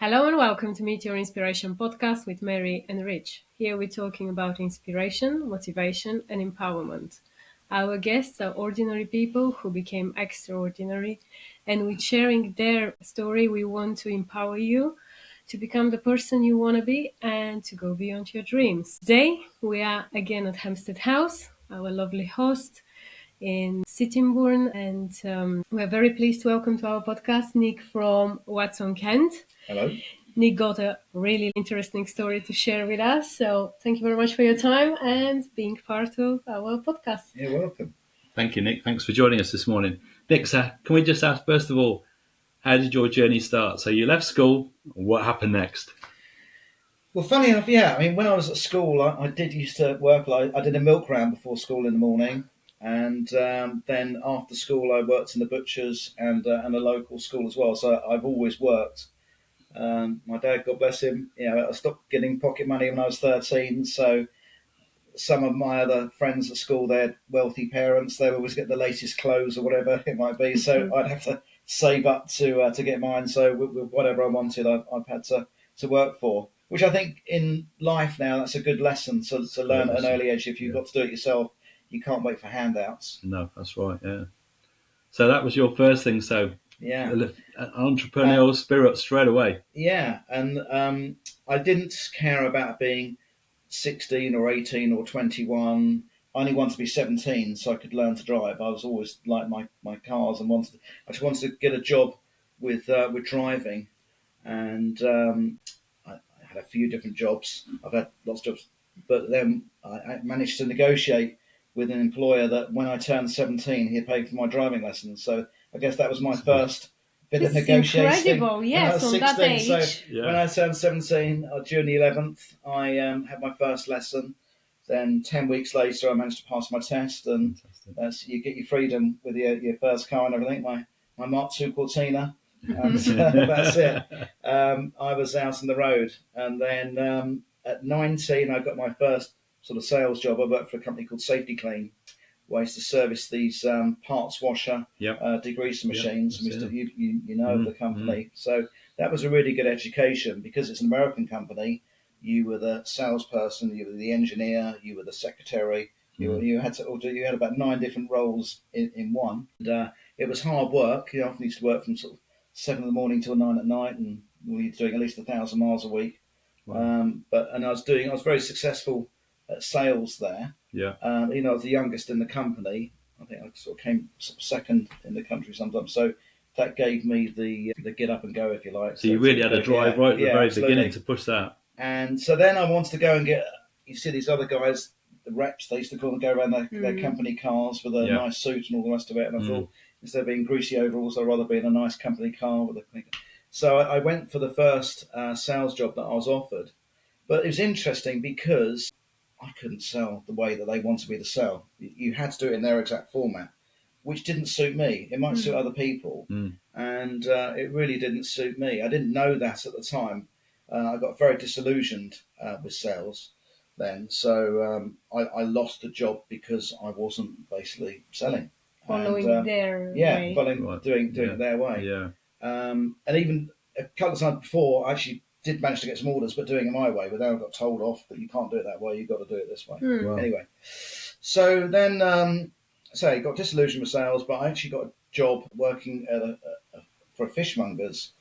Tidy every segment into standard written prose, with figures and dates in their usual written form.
Hello and welcome to Meet Your Inspiration podcast with Mary and Rich. Here we're talking about inspiration, motivation, and empowerment. Our guests are ordinary people who became extraordinary, and with sharing their story, we want to empower you to become the person you want to be and to go beyond your dreams. Today, we are again at Hampstead House, our lovely host in Sittingbourne, and we're very pleased to welcome to our podcast Nick from Watson Kent. Hello. Nick got a really interesting story to share with us. So thank you very much for your time and being part of our podcast. You're welcome. Thank you, Nick. Thanks for joining us this morning. Nick, so can we just ask, first of all, how did your journey start? So you left school. What happened next? Well, funny enough, when I was at school, I did used to work. I did a milk round before school in the morning, and then after school, I worked in the butcher's and a local school as well. So I've always worked. My dad, God bless him, I stopped getting pocket money when I was 13. So some of my other friends at school, they had wealthy parents. They would always get the latest clothes or whatever it might be. So I'd have to save up to get mine. So with whatever I wanted, I've had to work for. Which I think in life now, that's a good lesson to learn at an early age. If you've got to do it yourself, you can't wait for handouts. No, that's right, yeah. So that was your first thing, so yeah, entrepreneurial spirit straight away. Yeah, and I didn't care about being 16 or 18 or 21. I only wanted to be 17 so I could learn to drive. I was always like my cars and I just wanted to get a job with driving. And I had a few different jobs. I've had lots of jobs. But then I managed to negotiate with an employer that when I turned 17, he'd pay for my driving lessons. So I guess that was my first bit of negotiating. Incredible, yes, on that age. So when I turned 17, June the 11th, I had my first lesson. Then 10 weeks later, I managed to pass my test, and you get your freedom with your first car and everything. My Mark II Cortina, and that's it. I was out on the road, and then at 19, I got my first sort of sales job. I worked for a company called Safety Clean, where I used to service these parts washer degreaser machines. You know of the company. So that was a really good education because it's an American company. You were the salesperson, you were the engineer, you were the secretary. You had about 9 different roles in one. And, it was hard work. You often used to work from sort of 7 in the morning till 9 at night, and we were doing at least 1,000 miles a week. Wow. I was very successful at sales there. Yeah. I was the youngest in the company. I think I sort of came second in the country sometimes. So that gave me the get up and go, if you like. So you really had a drive right at the very beginning to push that. And so then I wanted to go and you see these other guys, the reps, they used to call them, go around their company cars with a nice suit and all the rest of it. And I thought, instead of being greasy overalls, I'd rather be in a nice company car with a. So I went for the first sales job that I was offered. But it was interesting because I couldn't sell the way that they wanted me to sell. You had to do it in their exact format, which didn't suit me. It might suit other people, and it really didn't suit me. I didn't know that at the time. I got very disillusioned with sales then, so I lost the job because I wasn't basically selling. Following their way. Doing it their way. Yeah. And even a couple of times before, I actually did manage to get some orders, but doing it my way. But then I got told off that you can't do it that way. You've got to do it this way. Wow. Anyway, so then, I got disillusioned with sales, but I actually got a job working for a fishmonger's,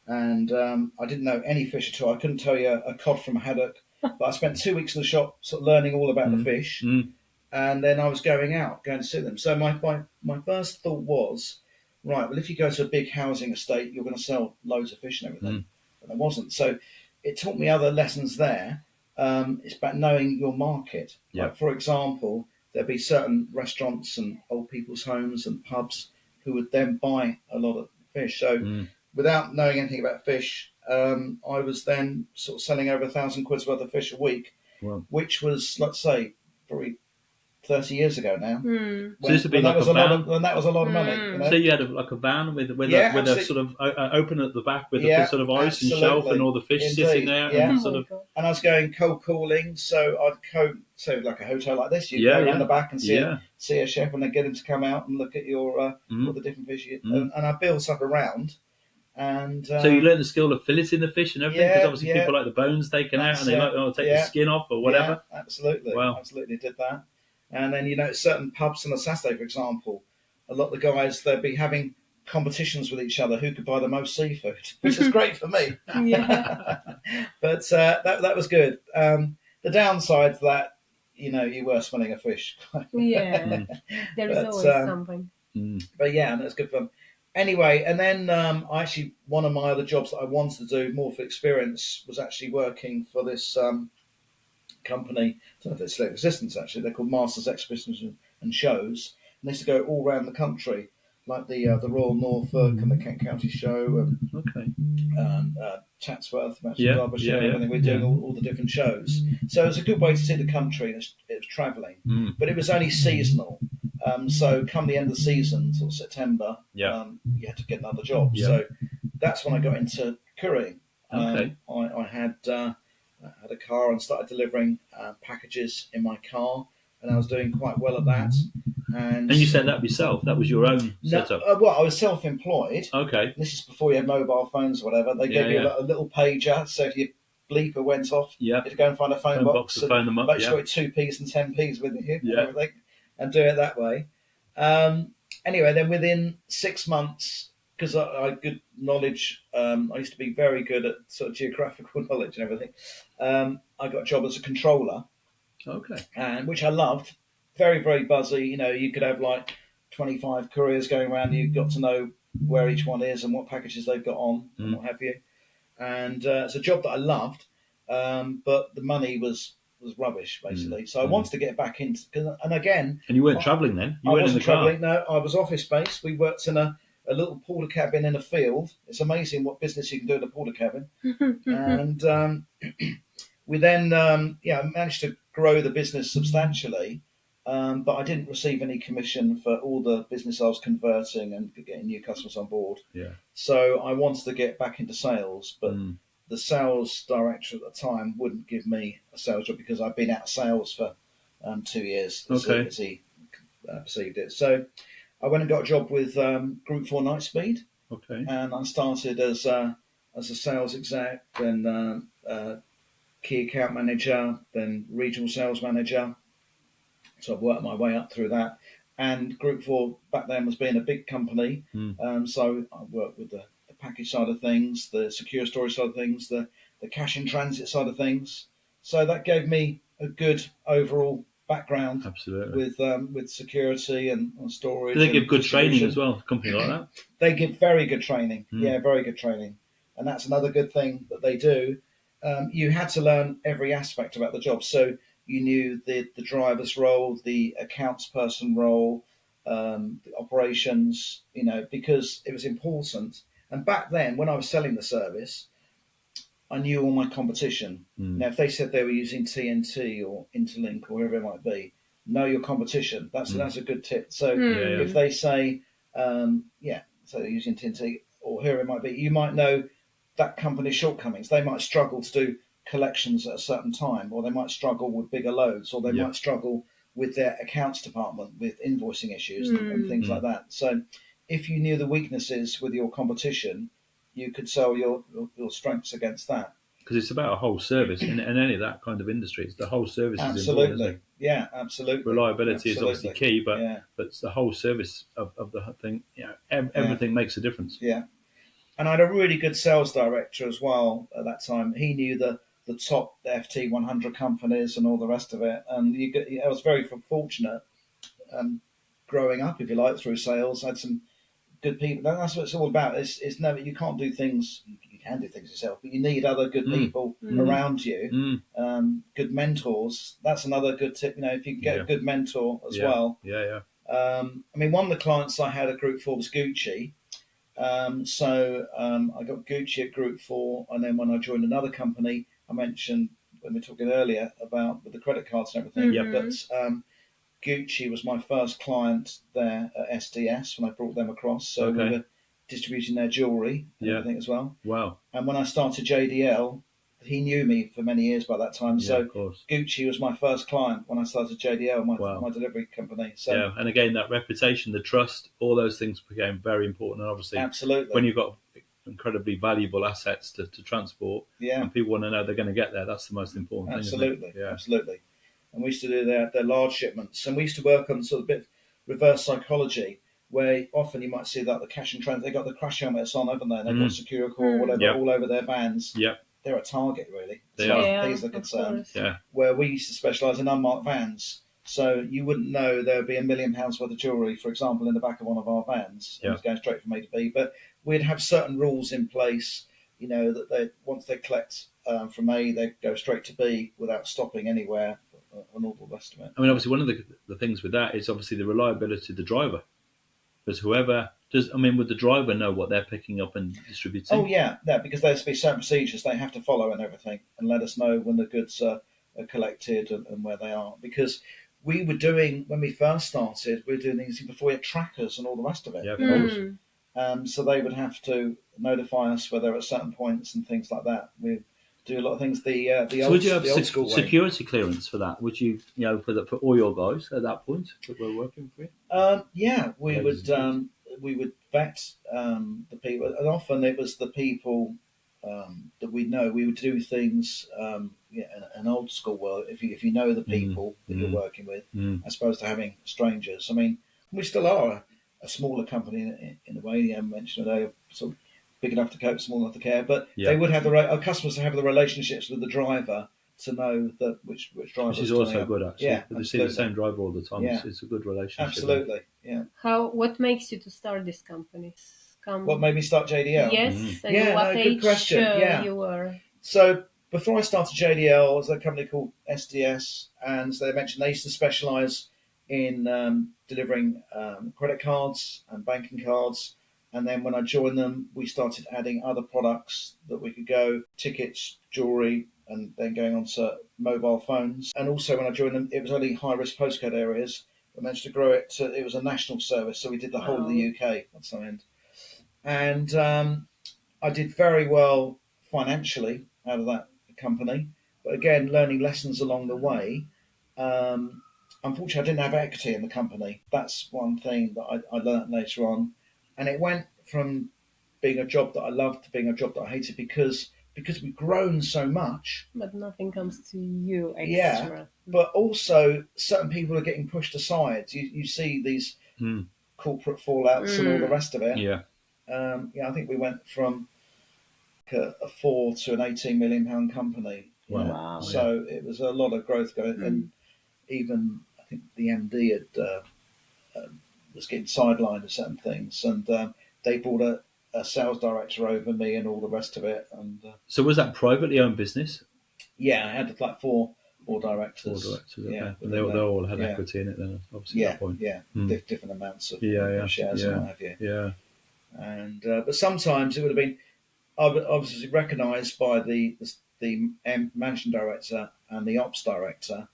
and I didn't know any fish at all. I couldn't tell you a cod from a haddock, but I spent 2 weeks in the shop sort of learning all about the fish, and then I was going to see them. So my first thought was, right, well, if you go to a big housing estate, you're going to sell loads of fish and everything. But I wasn't. So it taught me other lessons there. It's about knowing your market. Yeah. Like, for example, there'd be certain restaurants and old people's homes and pubs who would then buy a lot of fish. So without knowing anything about fish, I was then sort of selling over 1,000 quid's worth of fish a week, which was, let's say, probably 30 years ago now. So this would be like a van? When that was a lot of money. You know? So you had a van with a sort of open at the back with a sort of ice and shelf and all the fish sitting there. Yeah. And I was going cold calling, so I'd like a hotel like this. You'd go around the back and see a chef and then get him to come out and look at your all the different fish. And I built up around. And So you learn the skill of filleting the fish and everything, because obviously people like the bones taken out and they like to take the skin off or whatever. Yeah, absolutely. Wow. Absolutely did that. And then, certain pubs on a Saturday, for example, a lot of the guys, they'd be having competitions with each other who could buy the most seafood, which is great for me. Yeah. But that was good. The downside to that, you were smelling a fish. Yeah. There is always something. But yeah, that's good fun. Anyway, and then one of my other jobs that I wanted to do more for experience was actually working for this company. I don't know if it's still in existence actually. They're called Masters Exhibitions and Shows, and they used to go all around the country, like the Royal Norfolk and the Kent County Show, and Chatsworth, Derbyshire, everything. We're doing all the different shows, so it was a good way to see the country. It was travelling, but it was only seasonal. So come the end of the season, sort of September, you had to get another job. Yeah. So that's when I got into couriering. Okay. I had a car and started delivering packages in my car, and I was doing quite well at that. And you set that up yourself? That was your own setup? Well, I was self-employed. Okay. This is before you had mobile phones or whatever. They gave you a little pager, so if your bleeper went off, you had to go and find a phone box and phone them up. Make sure it's 2p's and 10p's with you and everything, and do it that way. Anyway, then within 6 months, because I had good knowledge, I used to be very good at sort of geographical knowledge and everything. I got a job as a controller. Okay. And which I loved. Very, very buzzy. You could have like 25 couriers going around. You got to know where each one is and what packages they've got on and what have you. And it's a job that I loved, but the money was rubbish basically. So I wanted to get back into. And again, and you weren't travelling then. I wasn't travelling. No, I was office based. We worked in a little porter cabin in a field. It's amazing what business you can do in a porter cabin. And we then managed to grow the business substantially. But I didn't receive any commission for all the business I was converting and getting new customers on board. Yeah. So I wanted to get back into sales, but the sales director at the time wouldn't give me a sales job because I'd been out of sales for 2 years, as he perceived it. So I went and got a job with Group 4 Nightspeed. Okay. And I started as a sales exec, then key account manager, then regional sales manager. So I've worked my way up through that. And Group 4 back then was being a big company. So I worked with the package side of things, the secure storage side of things, the cash in transit side of things. So that gave me a good overall background. Absolutely. With security and storage. Do they give good training as well, a company like that? They give very good training. Yeah, very good training. And that's another good thing that they do. You had to learn every aspect about the job. So you knew the driver's role, the accounts person role, the operations, because it was important. And back then, when I was selling the service, I knew all my competition. Now, if they said they were using TNT or Interlink or whoever it might be, know your competition. That's a good tip. So if they say, so they're using TNT or whoever it might be, you might know that company's shortcomings. They might struggle to do collections at a certain time, or they might struggle with bigger loads, or they might struggle with their accounts department with invoicing issues and things like that. So if you knew the weaknesses with your competition, you could sell your strengths against that. Because it's about a whole service in any of that kind of industry. It's the whole service is important. Isn't it? Yeah, absolutely. Reliability is obviously key, but it's the whole service of the thing. Everything makes a difference. Yeah. And I had a really good sales director as well at that time. He knew the top FT 100 companies and all the rest of it. And I was very fortunate growing up, if you like, through sales. I had some good people. That's what it's all about. It's never, you can't do things. You can do things yourself, but you need other good people around you. Good mentors. That's another good tip. If you can get a good mentor as well. Yeah. One of the clients I had at Group 4 was Gucci. I got Gucci at Group 4, and then when I joined another company, I mentioned when we were talking earlier about with the credit cards and everything. But Gucci was my first client there at SDS when I brought them across. So we were distributing their jewellery and everything as well. Wow. And when I started JDL, he knew me for many years by that time. So Gucci was my first client when I started JDL, my delivery company. So and again, that reputation, the trust, all those things became very important. And obviously, absolutely, when you've got incredibly valuable assets to transport, Yeah, and people want to know they're going to get there. That's the most important thing, absolutely, isn't it? Yeah. absolutely. And we used to do their large shipments, and we used to work on sort of a bit of reverse psychology, where often you might see that the cash and transit, they got the crash helmets on, haven't they? And they've got secure core or whatever Yep. all over their vans. Yep. They're a target, really, as They far are. as these are of concerned. course. Yeah. Where we used to specialise in unmarked vans. So you wouldn't know there would be £1 million worth of jewellery, for example, in the back of one of our vans. Yeah. It was going straight from A to B. But we'd have certain rules in place, that they once they collect from A, they go straight to B without stopping anywhere and all the rest of it. I mean, obviously, one of the things with that is obviously the reliability of the driver. Because would the driver know what they're picking up and distributing? Oh, yeah, because there's to be certain procedures they have to follow and everything, and let us know when the goods are collected and where they are. Because we were doing, when we first started, we were doing things before we had trackers and all the rest of it. Yeah, of course. So they would have to notify us where they're at certain points and things like that. We do a lot of things the So old, would you have the old school way. security clearance for that? Would you, for all your guys at that point that were working for you? Yeah, we would vet the people, and often it was the people that we know. We would do things in an old school world. If you know the people that you're working with, as opposed to having strangers. I mean, we still are a smaller company in a way. I mentioned they sort of big enough to cope, small enough to care, but they would have our customers have the relationships with the driver to know that which driver. Which is also good, actually. Yeah, but they see the same driver all the time. Yeah. It's a good relationship. Absolutely, yeah. What makes you to start this company? What made me start JDL? Yes, and Yeah, what good age question. Yeah. you were? So before I started JDL, I was at a company called SDS, and as they mentioned, they used to specialise in delivering credit cards and banking cards. And then when I joined them, we started adding other products that we could go, tickets, jewellery, and then going on to mobile phones. And also when I joined them, it was only high-risk postcode areas. We managed to grow it to, it was a national service, so we did the whole of the UK at some end. And I did very well financially out of that company. But again, learning lessons along the way. Unfortunately, I didn't have equity in the company. That's one thing that I learned later on. And it went from being a job that I loved to being a job that I hated because we've grown so much. But nothing comes to you extra. Yeah, but also certain people are getting pushed aside. You see these corporate fallouts and all the rest of it. Yeah. I think we went from a 4 to an £18 million company. Wow. So it was a lot of growth going, and even I think the MD was getting sidelined of certain things, and they brought a sales director over me and all the rest of it. And so was that privately owned business? Yeah, I had like four directors. 4 directors, okay. Yeah, And they all had equity in it then, obviously, at that point. Yeah, different amounts of shares and what have you. Yeah. And but sometimes it would have been obviously recognised by the managing director and the ops director,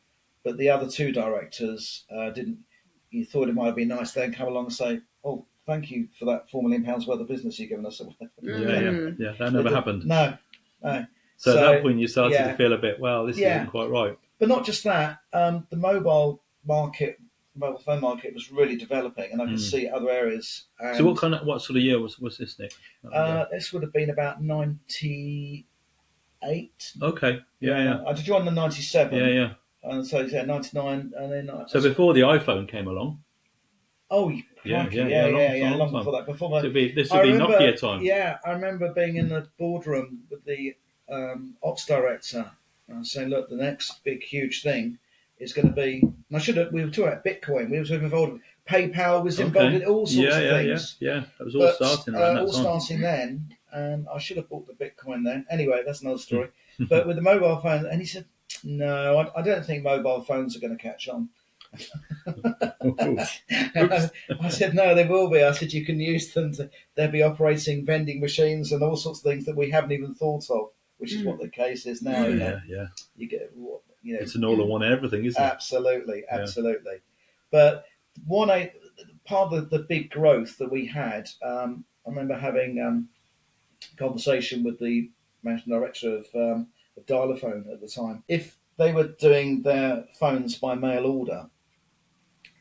but the other two directors didn't. You thought it might be nice then come along and say, "Oh, thank you for that £4 million worth of business you've given us." Yeah. That never happened. No. So at that point, you started to feel a bit, well, this isn't quite right. But not just that. The mobile phone market was really developing, and I could see other areas. And so what sort of year was this, Nick? This would have been about 98. Okay. Yeah. I did join in 97. Yeah. And so 99, and then So before the iPhone came along. Oh, yeah, long before that. Before my, this would be Nokia time. Yeah, I remember being in the boardroom with the ops director and saying, "Look, the next big huge thing is going to be." And we were talking about Bitcoin. We were involved. PayPal was involved in all sorts of things. Yeah. That was all starting around that time. Starting then, and I should have bought the Bitcoin then. Anyway, that's another story. But with the mobile phone, and he said, "No, I don't think mobile phones are going to catch on." I said, "No, they will be." I said, "You can use them they'll be operating vending machines and all sorts of things that we haven't even thought of, which is what the case is now." Yeah. You get, it's an all-in-one everything, isn't it? Absolutely. But part of the big growth that we had, I remember having a conversation with the managing director of Dialaphone at the time. If they were doing their phones by mail order,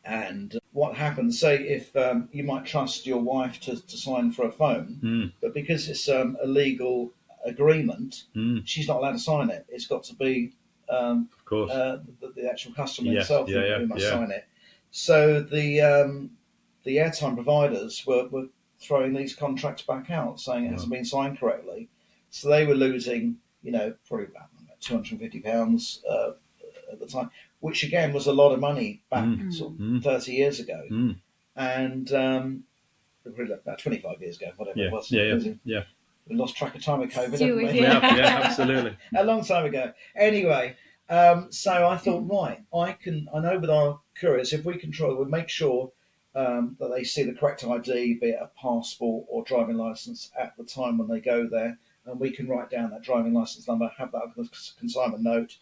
and what happens, say if you might trust your wife to sign for a phone, but because it's a legal agreement, she's not allowed to sign it. It's got to be Of course. the actual customer Yes. himself Yeah. who must Yeah. sign it. So the airtime providers were throwing these contracts back out, saying it hasn't been signed correctly. So they were losing, probably about £250 at the time, which again was a lot of money back sort of 30 years ago, and really about 25 years ago, whatever it was. Yeah. We lost track of time with COVID, Still haven't with we? you. Yeah. Absolutely. A long time ago. Anyway, so I thought, right, I know with our couriers, if we control, we make sure that they see the correct ID, be it a passport or driving license, at the time when they go there, and we can write down that driving license number, have that on a consignment note,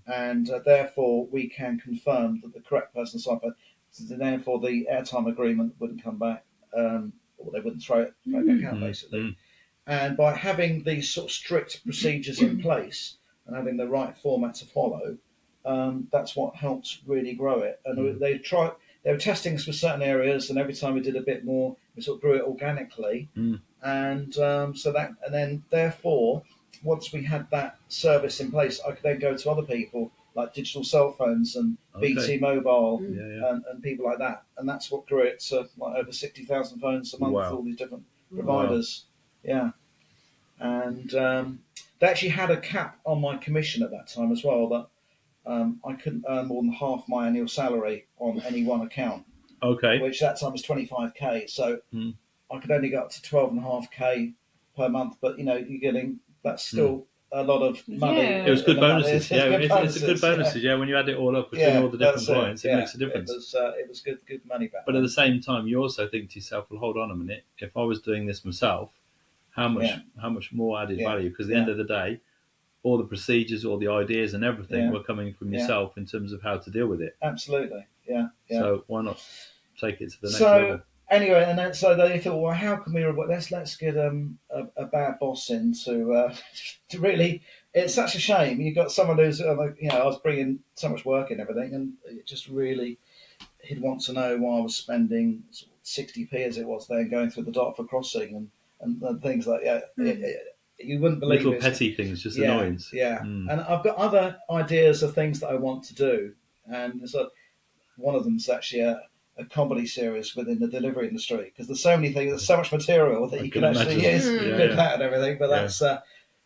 and therefore we can confirm that the correct person signed for. So therefore, the airtime agreement wouldn't come back, or they wouldn't throw it back out, basically. And by having these sort of strict procedures in place and having the right format to follow, that's what helps really grow it. And they were testing us with certain areas, and every time we did a bit more, we sort of grew it organically. And and then therefore, once we had that service in place, I could then go to other people like digital cell phones and BT Mobile and people like that. And that's what grew it to like over 60,000 phones a month, all these different providers. Yeah. And they actually had a cap on my commission at that time as well, that I couldn't earn more than half my annual salary on any one account. Okay. Which that time was 25k. So I could only get up to 12.5k per month, but you're getting, that's still a lot of money. Yeah. It was good bonuses. It's It's a good bonuses. Yeah, when you add it all up between all the different clients, it makes a difference. It was good money back But then. at the same time, you also think to yourself, well, hold on a minute. If I was doing this myself, how much more added value? Because at the end of the day, all the procedures, all the ideas and everything were coming from yourself in terms of how to deal with it. Absolutely. Yeah. So why not take it to the next level? Anyway, and then so they thought, well, how can we? Let's get a bad boss in to really. It's such a shame. You've got someone who's I was bringing so much work and everything, and it just really, he'd want to know why I was spending 60p as it was then going through the Dartford crossing and things like that. You wouldn't believe little petty things, just annoyance. Yeah, and I've got other ideas of things that I want to do, and so one of them is actually a comedy series within the delivery industry, because there's so many things, there's so much material that you can actually use with that and everything. But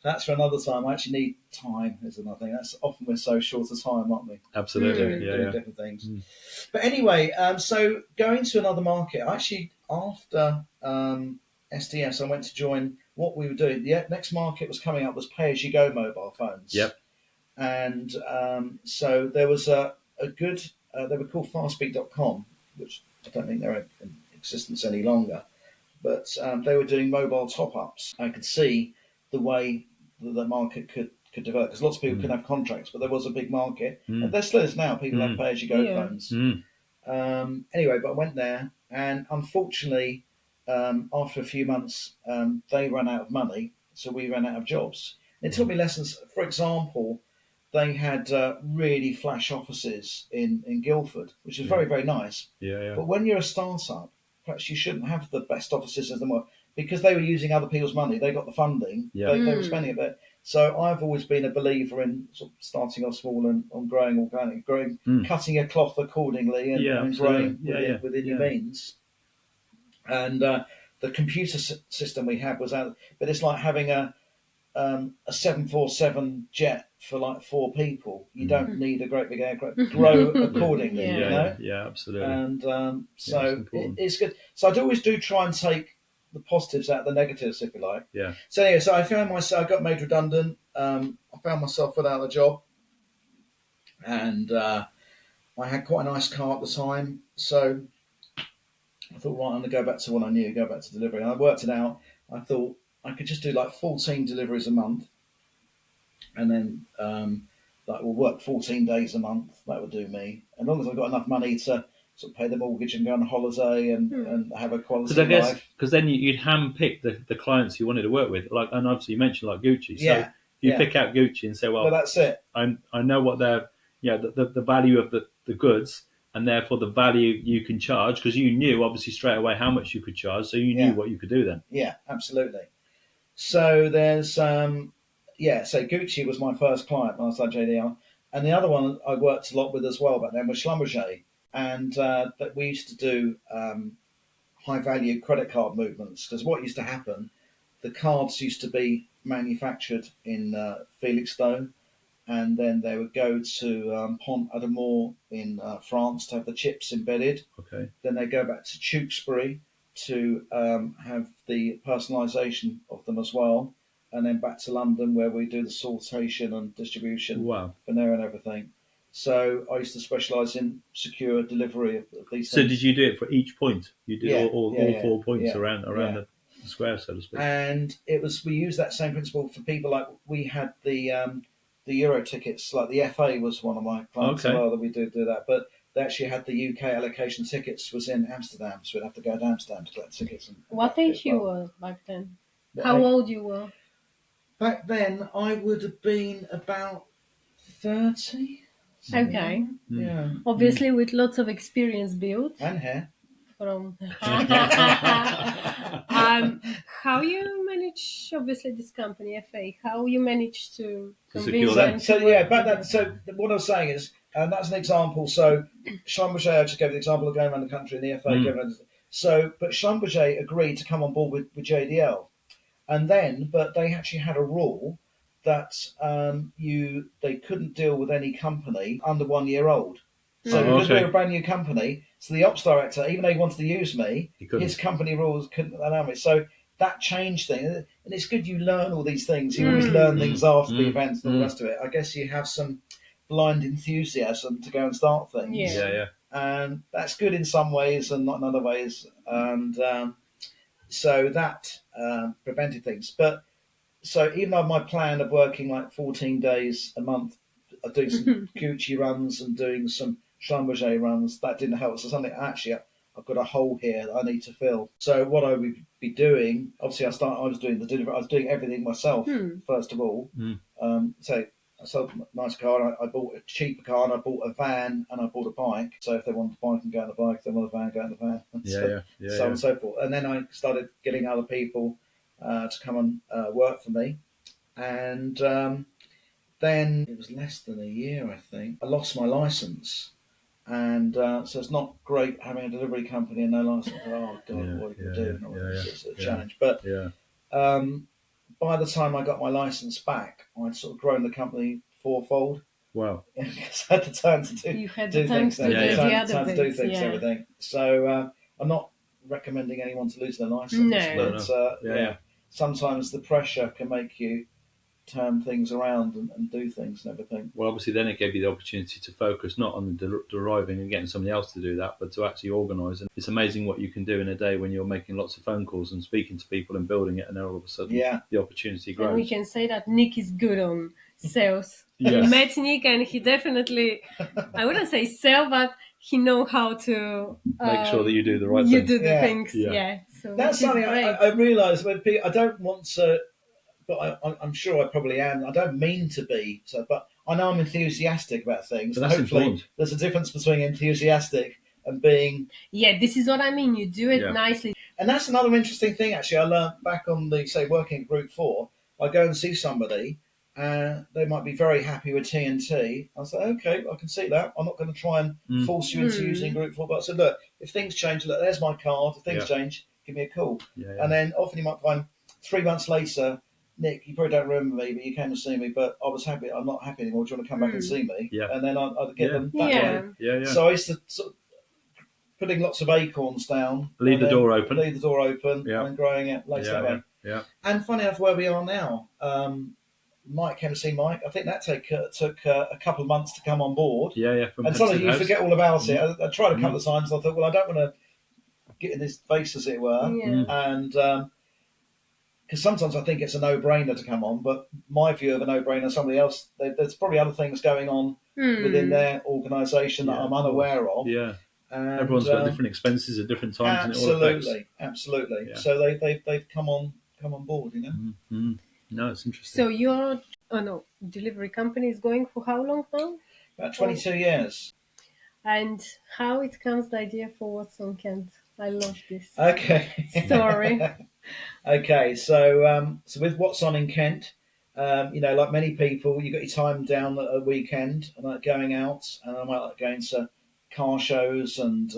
that's for another time. I actually need time, is another thing. That's often we're so short of time, aren't we? Absolutely, doing different things. But anyway, so going to another market. Actually, after SDS, I went to join what we were doing. The next market was coming up was pay-as-you-go mobile phones. Yep. And so there was a good. They were called Fastbeat.com, which I don't think they're in existence any longer. But they were doing mobile top-ups. I could see the way that the market could develop, because lots of people couldn't have contracts, but there was a big market. And there still is now. People have pay-as-you-go phones. Anyway, but I went there, and unfortunately, after a few months, they ran out of money, so we ran out of jobs. It taught me lessons. For example, they had really flash offices in Guildford, which is very, very nice. But when you're a startup, perhaps you shouldn't have the best offices as the world, because they were using other people's money. They got the funding. They were spending it there. So I've always been a believer in sort of starting off small and on growing organic, cutting your cloth accordingly and growing within your means. And the computer system we had was out, but it's like having a 747 jet for like 4 people. You don't need a great big aircraft. Grow accordingly, you know? Yeah, absolutely. And so it's good. So I'd always try and take the positives out of the negatives, if you like. Yeah. So anyway, so I found myself, I got made redundant. I found myself without a job. And I had quite a nice car at the time. So I thought, right, I'm going to go back to what I knew, go back to delivery. And I worked it out. I thought I could just do like 14 deliveries a month. And then we'll work 14 days a month. That would do me. As long as I've got enough money to sort of pay the mortgage and go on holiday and have a quality life. Because then you'd handpick the clients you wanted to work with. Like, and obviously you mentioned like Gucci. So you pick out Gucci and say, well, that's it. I know what their the value of the goods. and therefore the value you can charge, because you knew obviously straight away how much you could charge, so you knew what you could do then. Yeah, absolutely. So there's so Gucci was my first client when I started JDL, and the other one I worked a lot with as well back then was Schlumberger, and that we used to do high value credit card movements, because what used to happen, the cards used to be manufactured in Felixstowe, and then they would go to Pont Adamor in France to have the chips embedded. Okay. Then they go back to Tewkesbury to have the personalisation of them as well, and then back to London where we do the sortation and distribution Wow. for there and everything. So I used to specialise in secure delivery of these things. So did you do it for each point? You did all 4 points around the square, so to speak. And we used that same principle for people like we had the Euro tickets, like the FA was one of my clients as well that we do that, but they actually had the UK allocation tickets was in Amsterdam, so we'd have to go to Amsterdam to collect tickets. What age you were back then? How old you were? Back then, I would have been about 30. Okay. Yeah. Obviously, with lots of experience built. And hair. From how you manage, obviously, this company, FA, how you manage to convince them? So what I was saying is, and that's an example. So Schlumberger, I just gave the example of going around the country in the FA. But Schlumberger agreed to come on board with JDL. But they actually had a rule that they couldn't deal with any company under 1 year old. So because we were a brand new company, so the ops director, even though he wanted to use me, his company rules couldn't allow me. So that changed things, and it's good you learn all these things. You always learn things after the events and all the rest of it. I guess you have some blind enthusiasm to go and start things. Yeah. And that's good in some ways and not in other ways. And so that prevented things. But so even though my plan of working like 14 days a month, doing some Gucci runs and doing some Schlumberger runs, that didn't help. So something actually, I've got a hole here that I need to fill. So what I would be doing, obviously, I was doing everything myself first of all. So I sold a nice car. And I bought a cheaper car, and I bought a van, and I bought a bike. So if they want a bike, and go on the bike. If they want a van, go on the van. And so on and so forth. And then I started getting other people to come and work for me, and then it was less than a year, I think. I lost my license, and so it's not great having a delivery company and no license. Oh God, what do you do? It's a challenge. But by the time I got my license back, I'd sort of grown the company fourfold. Wow! Because I had the time to do things and everything. So I'm not recommending anyone to lose their license. But sometimes the pressure can make you turn things around and do things and everything. Well, obviously, then it gave you the opportunity to focus not on the deriving and getting somebody else to do that, but to actually organise. And it's amazing what you can do in a day when you're making lots of phone calls and speaking to people and building it, and then all of a sudden the opportunity grows. And we can say that Nick is good on sales. Yes. We met Nick, and he definitely, I wouldn't say sell, but he knows how to make sure that you do the right thing. You do the things, So that's something I realise when people, I don't want to. But I'm sure I probably am. I don't mean to be, but I know I'm enthusiastic about things. But that's hopefully important. There's a difference between enthusiastic and being... Yeah, this is what I mean. You do it nicely. And that's another interesting thing, actually. I learned back on working at Group 4, I go and see somebody, they might be very happy with TNT. I say, okay, I can see that. I'm not going to try and force you into using Group 4. But I said, look, if things change, look, there's my card. If things change, give me a call. And then often you might find 3 months later, Nick, you probably don't remember me, but you came to see me, but I was happy. I'm not happy anymore. Do you want to come back and see me? And then I'd get them that way. So I used to sort of putting lots of acorns down. Leave the door open. And growing it later that way. And funny enough, where we are now, Mike came to see Mike. I think that took a couple of months to come on board. And suddenly you forget all about it. I tried a couple of times. I thought, well, I don't want to get in his face, as it were. And... because sometimes I think it's a no-brainer to come on, but my view of a no-brainer, somebody else, there's probably other things going on within their organisation that I'm unaware of. And, everyone's got different expenses at different times. Absolutely. So they've come on board, you know. No, it's interesting. So your delivery company is going for how long now? About 22 years. and how it comes the idea for What's on Kent. I love this Okay. story. Okay, so with What's On in Kent, like many people, you got your time down at a weekend and like going out, and I might like going to car shows and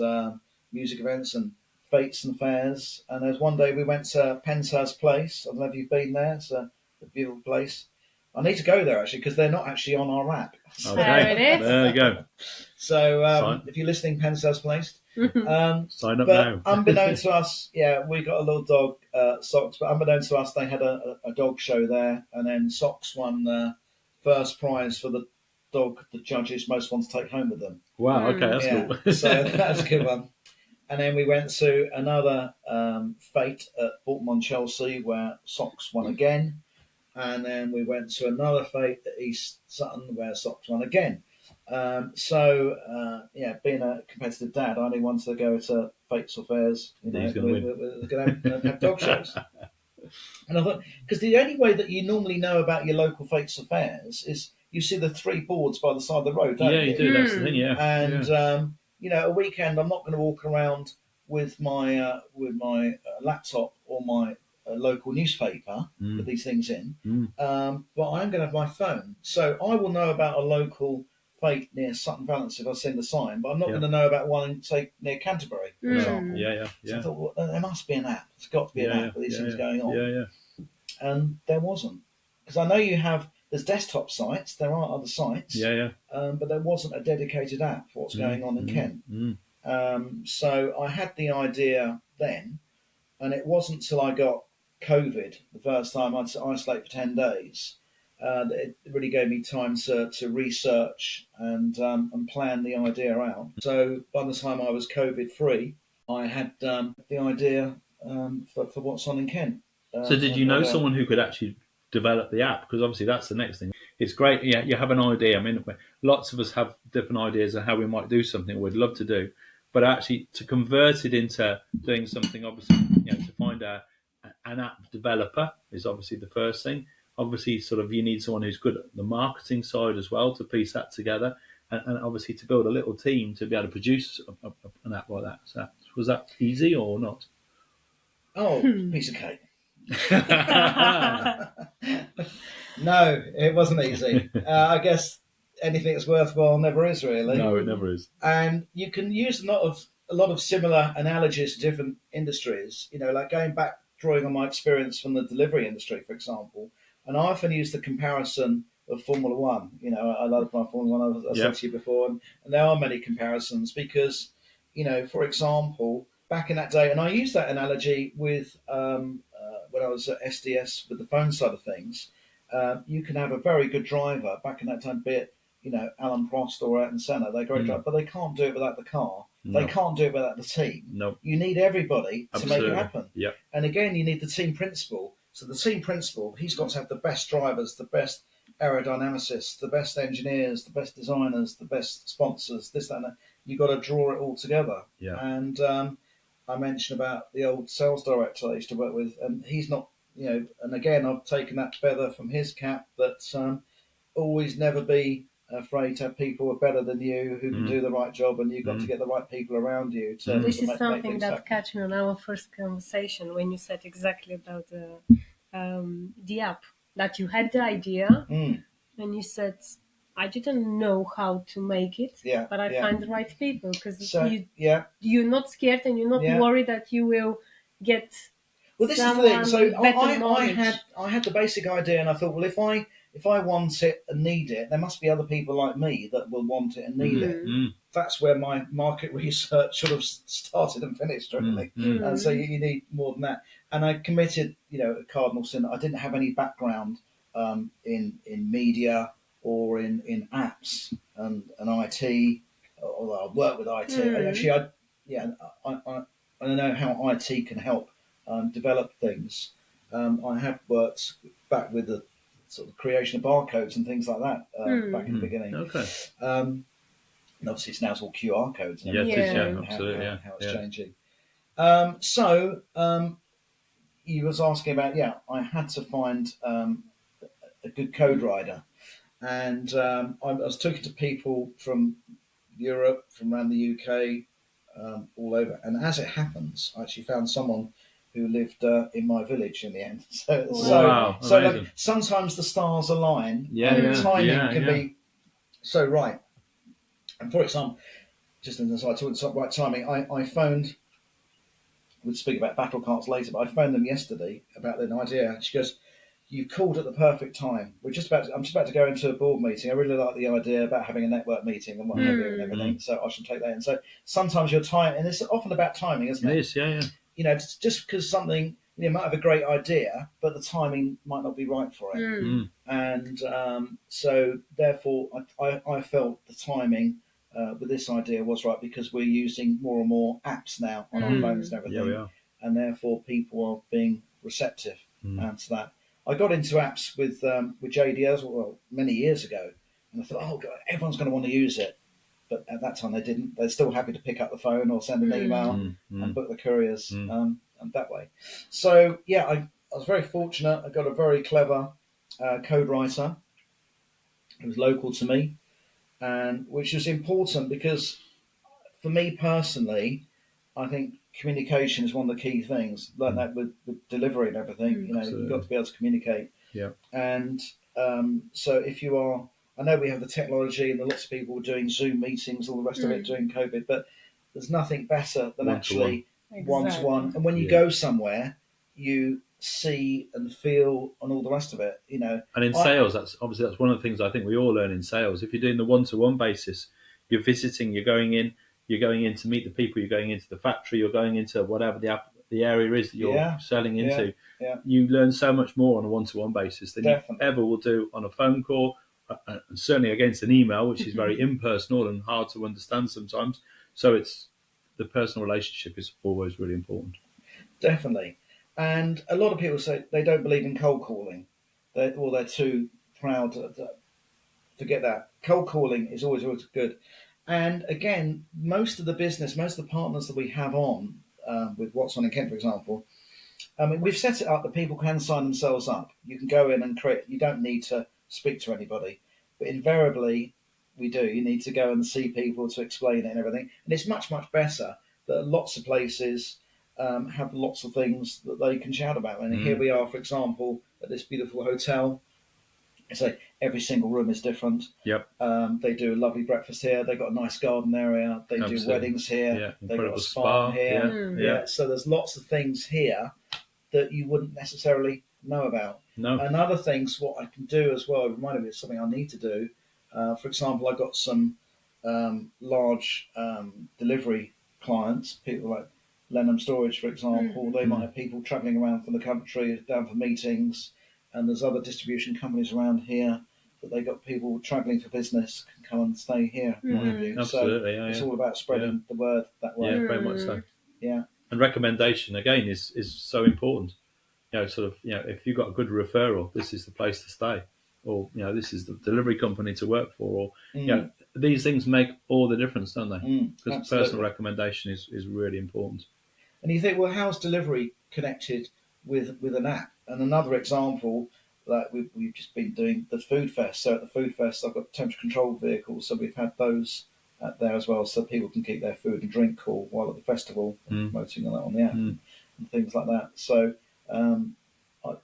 music events and fetes and fairs. And there's one day we went to Penshurst Place. I don't know if you've been there. It's a beautiful place. I need to go there actually because they're not actually on our app. There it is. There you go. So if you're listening, Penshurst Place. Sign up But now. unbeknownst to us, we got a little dog, Socks. But unbeknownst to us, they had a dog show there, and then Socks won first prize for the dog the judges most want to take home with them. Wow. Okay, that's cool. So that was a good one. And then we went to another fete at Bolton-on-Chelsea where Socks won again, and then we went to another fete at East Sutton where Socks won again. Being a competitive dad, I only wanted to go to fetes or fairs. We're going to have dog shows. And I thought, because the only way that you normally know about your local fetes or fairs is you see the three boards by the side of the road, don't you? Yeah, you do. That's the thing. Yeah. And a weekend, I'm not going to walk around with my laptop or my local newspaper with these things in, but I'm going to have my phone, so I will know about a local fete near Sutton Valence if I send a sign, but I'm not going to know about one, say, near Canterbury, for example. So I thought, well, there must be an app. There's got to be an app with these things going on. And there wasn't, because I know there's desktop sites, there are other sites, but there wasn't a dedicated app for what's going on in Kent. So I had the idea then, and it wasn't till I got COVID the first time I had to isolate for 10 days. It really gave me time to research and plan the idea out. So by the time I was COVID free, I had the idea for What's On in Kent. So did you know someone who could actually develop the app? Because obviously that's the next thing. It's great. Yeah, you have an idea. I mean, lots of us have different ideas of how we might do something we'd love to do. But actually to convert it into doing something, obviously, to find an app developer is obviously the first thing. Obviously, sort of you need someone who's good at the marketing side as well to piece that together, and obviously to build a little team to be able to produce an app like that. So was that easy or not? Oh, piece of cake. No, it wasn't easy. I guess anything that's worthwhile never is, really. No, it never is. And you can use a lot of similar analogies to different industries. Like going back, drawing on my experience from the delivery industry, for example. And I often use the comparison of Formula One. I love my Formula One, I said to you before, and there are many comparisons because, for example, back in that day, and I use that analogy with when I was at SDS with the phone side of things. You can have a very good driver back in that time, be it Alan Prost or Ayrton Senna. They're great drivers, but they can't do it without the car. No. They can't do it without the team. No. You need everybody to make it happen. Yep. And again, you need the team principle. So the team principle, he's got to have the best drivers, the best aerodynamicists, the best engineers, the best designers, the best sponsors, this, that, and that. You've got to draw it all together. Yeah. And I mentioned about the old sales director I used to work with, and he's not, and again, I've taken that feather from his cap that always never be afraid to have people who are better than you who can do the right job, and you've got to get the right people around you. This is something that catch me on our first conversation when you said exactly about the app, that you had the idea and you said, I didn't know how to make it, but I find the right people because you're not scared and you're not worried that you will get. Well, this is the thing. So I had the basic idea, and I thought, well, if I want it and need it, there must be other people like me that will want it and need it. That's where my market research sort of started and finished, really. And so you need more than that. And I committed, a cardinal sin. I didn't have any background in media or in apps and IT, although I work with IT. Actually, I know how IT can help develop things. I have worked back with the sort of creation of barcodes and things like that back in the beginning. Okay. And obviously, now it's all QR codes. And Absolutely. How it's changing. So you was asking about, I had to find a good code writer. And I was talking to people from Europe, from around the UK, all over. And as it happens, I actually found someone who lived in my village in the end. Wow, So amazing. like, sometimes the stars align, Yeah, and yeah, timing can yeah. be so right. And for example, just as I talked about right timing, I phoned. We'll speak about battle carts later, but I phoned them yesterday about an idea. She goes, "You called at the perfect time. I'm just about to go into a board meeting. I really like the idea about having a network meeting and what have you and everything. So I should take that in." So sometimes your time, and it's often about timing, isn't it? It is, yeah. You know, just because something you might have a great idea, but the timing might not be right for it. And so therefore, I felt the timing with this idea was right because we're using more and more apps now on our phones and everything, Yeah, we are. and therefore people are being receptive to that. I got into apps with JDS many years ago, and I thought, oh God, everyone's going to want to use it. But at that time they didn't. They're still happy to pick up the phone or send an email and book the couriers and that way. So yeah, I was very fortunate. I got a very clever code writer who was local to me, and which was important because for me personally, I think communication is one of the key things. Like that with delivery and everything, you've got to be able to communicate. Yeah. And so if you are, I know we have the technology and lots of people doing Zoom meetings, all the rest of it during COVID, but there's nothing better than actually one-to-one. And when you go somewhere, you see and feel and all the rest of it, And in sales, that's one of the things I think we all learn in sales. If you're doing the one-to-one basis, you're visiting, you're going in to meet the people, you're going into the factory, you're going into whatever the area is that you're selling into. Yeah. You learn so much more on a one-to-one basis than you ever will do on a phone call, and certainly against an email, which is very impersonal and hard to understand sometimes. So it's the personal relationship is always really important. Definitely. And a lot of people say they don't believe in cold calling. They're too proud to forget that. Cold calling is always good. And again, most of the partners that we have on, with Watson and Kent, for example, I mean, we've set it up that people can sign themselves up. You can go in and create, you don't need to speak to anybody. But invariably, we do. You need to go and see people to explain it and everything. And it's much, much better that lots of places have lots of things that they can shout about. And here we are, for example, at this beautiful hotel. So every single room is different. Yep. They do a lovely breakfast here. They've got a nice garden area. They do weddings here. Yeah. They've got a spa here. Yeah. So there's lots of things here that you wouldn't necessarily know about. No. And other things, what I can do as well, it reminded me of something I need to do. For example, I got some large delivery clients, people like Lenham Storage, for example. They might have people travelling around from the country down for meetings, and there's other distribution companies around here that they got people travelling for business can come and stay here. Absolutely, so it's all about spreading the word that way. Yeah, very much so. Yeah. And recommendation again is so important. If you've got a good referral, this is the place to stay, or this is the delivery company to work for, or these things make all the difference, don't they? Because personal recommendation is really important. And you think, well, how's delivery connected with an app? And another example, like we've just been doing the food fest. So at the food fest, I've got temperature controlled vehicles, so we've had those there as well, so people can keep their food and drink cool while at the festival, promoting that on the app and things like that. So, and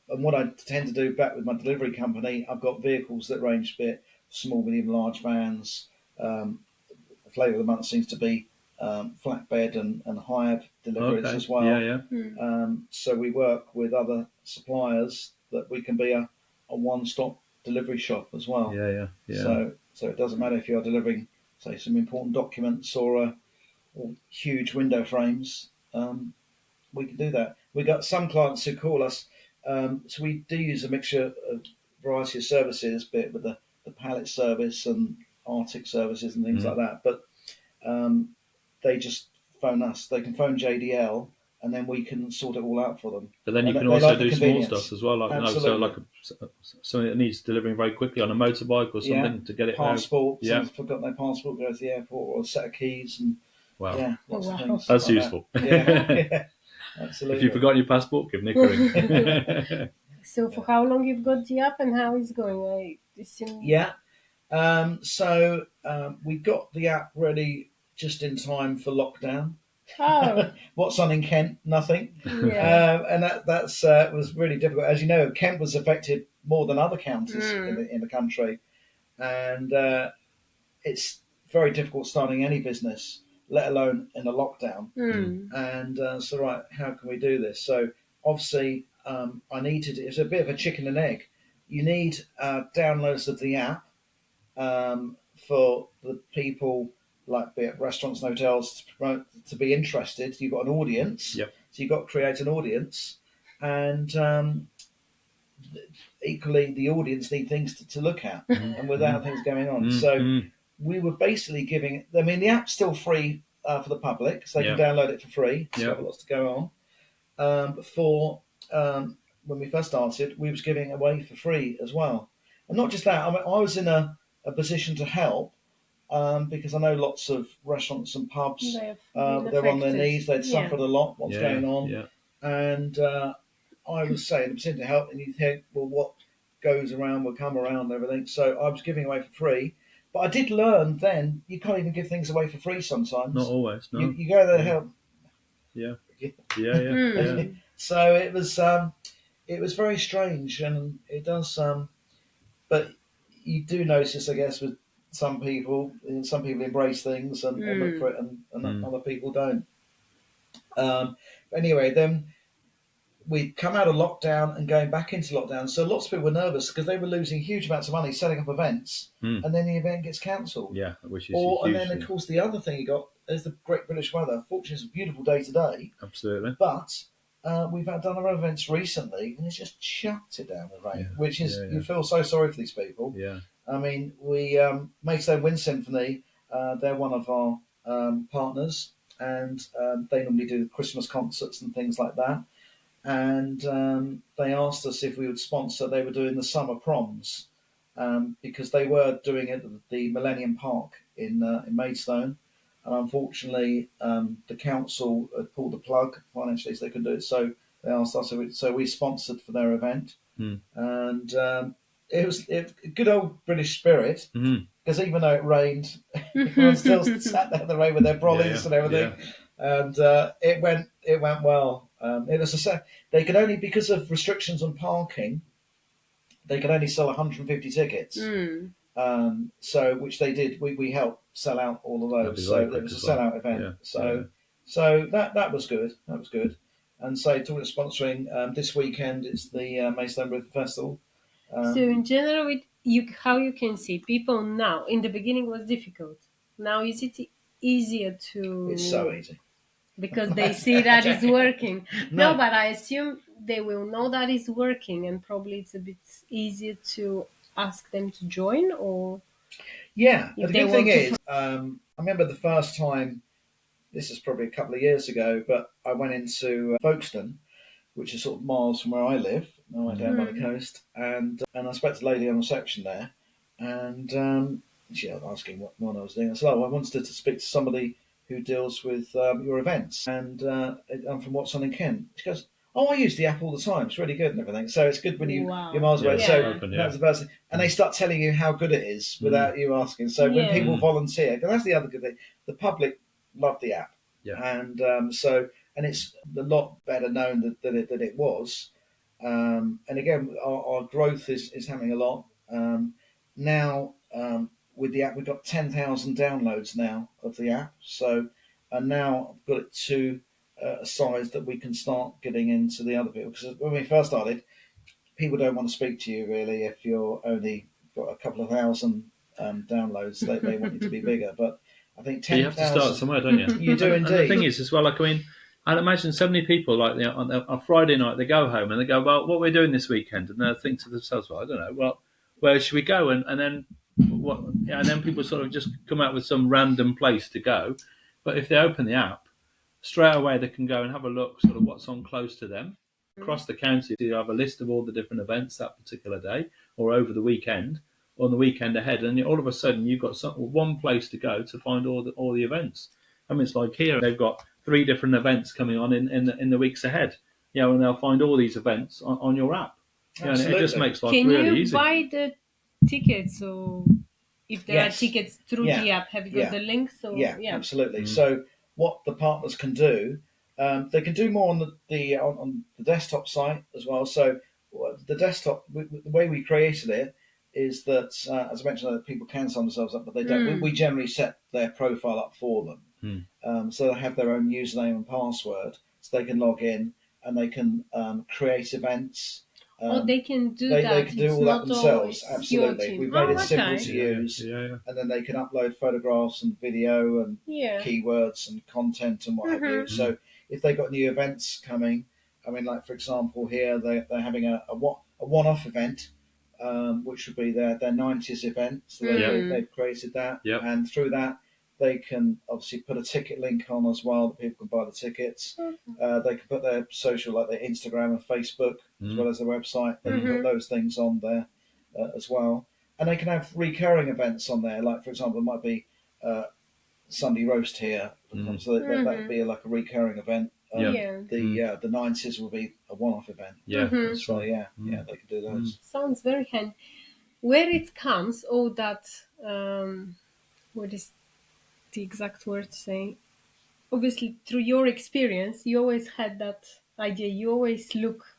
what I tend to do back with my delivery company, I've got vehicles that range a bit small, medium, large vans. The flavour of the month seems to be flatbed and hired deliveries as well. So we work with other suppliers that we can be a one-stop delivery shop as well. So it doesn't matter if you're delivering, say, some important documents or huge window frames. We can do that. We got some clients who call us. So we do use a mixture of variety of services, bit with the pallet service and Arctic services and things like that. But they just phone us. They can phone JDL, and then we can sort it all out for them. But then you can also do small stuff as well, like something that needs delivering very quickly on a motorbike or something to get it. Passport. Someone's forgotten their passport, go to the airport, or a set of keys, and lots of things. That's like useful. Yeah, absolutely. If you've forgotten your passport, give Nick a ring. So for how long you've got the app and how it's going? We got the app ready just in time for lockdown. Oh, What's on in Kent? Nothing. yeah. And that's was really difficult. As you know, Kent was affected more than other counties in the country, and it's very difficult starting any business, let alone in a lockdown. And right, how can we do this? So obviously, it's a bit of a chicken and egg. You need downloads of the app for the people, like be it restaurants and hotels, to promote, to be interested. You've got an audience, Yep. so you've got to create an audience, and equally the audience need things to look at, and without things going on. So we were basically giving. I mean, the app's still free for the public, so they can download it for free. It's got lots to go on. But when we first started, we was giving it away for free as well, and not just that. I mean, I was in a position to help because I know lots of restaurants and pubs. They're on their knees. They'd suffered a lot. What's going on? And I was saying, I'm sitting to help, and you think, well, what goes around will come around and everything. So I was giving away for free. But I did learn then you can't even give things away for free sometimes. Not always, no. You go there to help. Yeah. So it was very strange, and it does. But you do notice, I guess, with some people embrace things and look for it, and other people don't. Anyway, then we'd come out of lockdown and going back into lockdown. So lots of people were nervous because they were losing huge amounts of money setting up events, and then the event gets cancelled. Yeah, which is and then of course the other thing you got is the great British weather. Fortunately, it's a beautiful day today. Absolutely. But we've done our events recently, and it's just chucked it down with rain, which is you feel so sorry for these people. Yeah. I mean, we Maidstone Wind Symphony. They're one of our partners, and they normally do Christmas concerts and things like that. And they asked us if we would sponsor. They were doing the summer proms because they were doing it at the Millennium Park in Maidstone, and unfortunately the council had pulled the plug financially, so they couldn't do it. So they asked us, so we sponsored for their event, and it was good old British spirit. Because even though it rained, everyone still sat there in the rain with their brollies and everything, and it went well. It was they could only, because of restrictions on parking, they could only sell 150 tickets. So which they did. We helped sell out all of those. So it was a sellout event. So that was good. That was good. And so talking about sponsoring, this weekend it's the Maidstone River Festival. So in general, how you can see people now. In the beginning was difficult. Now is it easier to? It's so easy. Because they see that it's working. No, but I assume they will know that it's working, and probably it's a bit easier to ask them to join, or the good thing is, I remember the first time. This is probably a couple of years ago, but I went into Folkestone, which is sort of miles from where I live. I went down by the coast, and I spoke to a lady on reception there, and she was asking what I was doing. I said, I wanted to speak to somebody who deals with your events, and I'm from What's On in Kent. She goes, I use the app all the time. It's really good and everything. So it's good when you're miles away. So that's the first thing. And they start telling you how good it is without you asking. So when people volunteer, that's the other good thing. The public love the app, and and it's a lot better known than it was. And again, our growth is happening a lot now. With the app, we've got 10,000 downloads now of the app. So, and now I've got it to a size that we can start getting into the other people. Because when we first started, people don't want to speak to you really if you're only got a couple of thousand downloads. They want you to be bigger. But I think 10,000. You have to start somewhere, don't you? You do indeed. And the thing is, as well, like, I mean, I'd imagine so many people, like, on Friday night, they go home and they go, well, what are we doing this weekend? And they think to themselves, well, I don't know, well, where should we go? And then and then people sort of just come out with some random place to go. But if they open the app, straight away they can go and have a look sort of what's on close to them. Across the county, you have a list of all the different events that particular day or over the weekend or on the weekend ahead. And all of a sudden you've got one place to go to find all the events. I mean, it's like here, they've got 3 different events coming on in the weeks ahead. And they'll find all these events on your app. And it just makes life really easy. Can you buy the tickets or if there are Yes. tickets through Yeah. the app, have you got Yeah. the link? So Yeah, yeah. absolutely. So what the partners can do, they can do more on on the desktop site as well. So the desktop, the way we created it is that, as I mentioned, that people can sign themselves up, but they don't. We generally set their profile up for them. So they have their own username and password, so they can log in and they can create events. They can do They that. can do It's all that not themselves. always your Absolutely, team. we've made it simple Okay. to use, Yeah. and then they can upload photographs and video and Yeah. keywords and content and what have you. So if they've got new events coming, I mean, like for example, here they're having a one-off event, which would be their 90s event. So they've created that, Yep. and through that they can obviously put a ticket link on as well that people can buy the tickets. They can put their social, like their Instagram and Facebook, as well as their website. They can put those things on there as well, and they can have recurring events on there. Like for example, it might be Sunday roast here, so that would be like a recurring event. The 90s will be a one-off event. Yeah. So yeah, they can do those. Sounds very handy. Where it comes, all that, what is the exact word to say? Obviously, through your experience, you always had that idea. You always look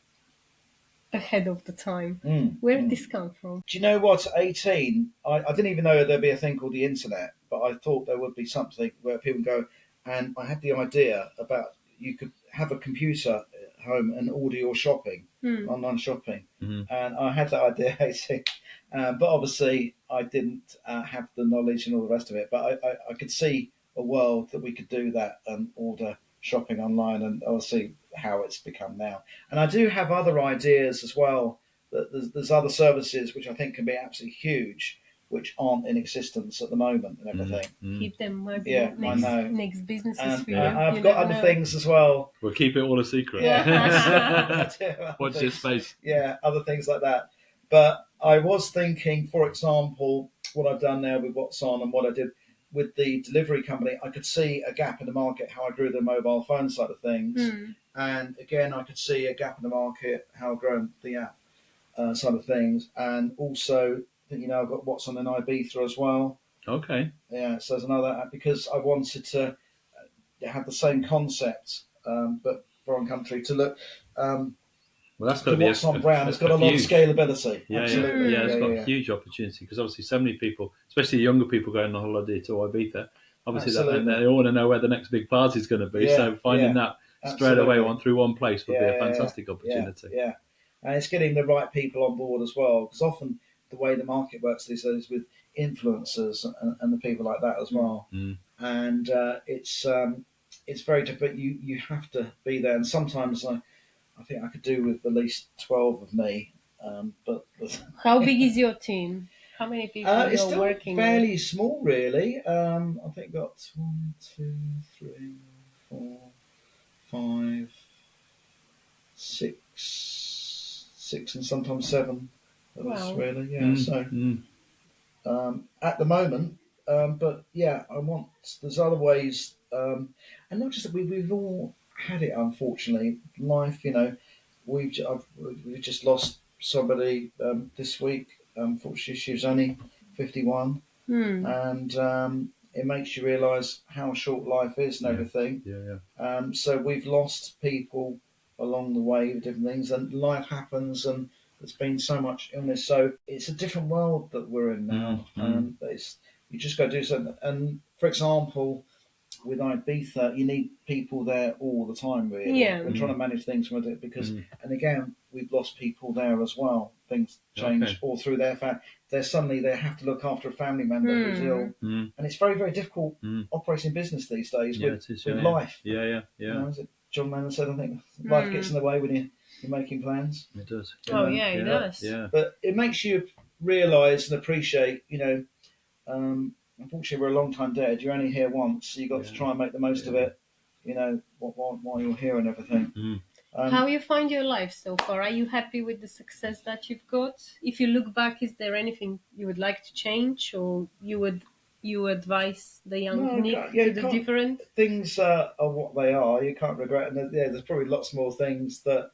ahead of the time. Where did this come from? Do you know what? At 18, I didn't even know there'd be a thing called the internet, but I thought there would be something where people go, and I had the idea about you could have a computer at home and order your shopping, online shopping. And I had that idea at 18, but obviously I didn't have the knowledge and all the rest of it, but I could see a world that we could do that and order shopping online, and obviously how it's become now. And I do have other ideas as well. That there's other services which I think can be absolutely huge, which aren't in existence at the moment and everything. Keep them maybe Yeah, I know. next businesses And for you. I've You got never other know. things as well. We'll keep it all a secret. Watch this space. Yeah, other things like that. But I was thinking, for example, what I've done now with what's on and what I did with the delivery company, I could see a gap in the market, how I grew the mobile phone side of things. And again, I could see a gap in the market, how I've grown the app side of things. And also, I've got what's on in Ibiza as well. Okay. Yeah, so there's another app because I wanted to have the same concept, but foreign country to look. Well, that's got to be what's on Brown. It's got a lot of scalability. Yeah, absolutely. It's got a huge opportunity because obviously so many people, especially younger people going on holiday to Ibiza, obviously they all want to know where the next big party is going to be. So finding that straight away through one place would be a fantastic opportunity. Yeah, and it's getting the right people on board as well, because often the way the market works these days with influencers and the people like that as well, and it's very different. You have to be there, and sometimes I think I could do with at least 12 of me. But how big is your team? How many people it's you're still working fairly with? small, really. I think got 1, 2, 3, 4, 5, 6, and sometimes 7 of us, really. Yeah. At the moment, but yeah, there's other ways, and not just that we've all had it. Unfortunately, life. We've just lost somebody this week. Unfortunately, she was only 51, and it makes you realise how short life is and everything. So we've lost people along the way with different things, and life happens, and there's been so much illness. So it's a different world that we're in now, and you just got to do something. And for example, with Ibiza, you need people there all the time, really. Yeah. We're trying to manage things with it because, and again, we've lost people there as well. Things change all through their family. They have to look after a family member who's ill, and it's very, very difficult operating business these days with life. As John Lennon said, I think life gets in the way when you're making plans. It does. It does. Yeah. But it makes you realise and appreciate, unfortunately, we're a long time dead. You're only here once, so you've got to try and make the most of it, while you're here and everything. How you find your life so far? Are you happy with the success that you've got? If you look back, is there anything you would like to change, or you advise the young Nick to do different? Things are what they are. You can't regret. And there's probably lots more things that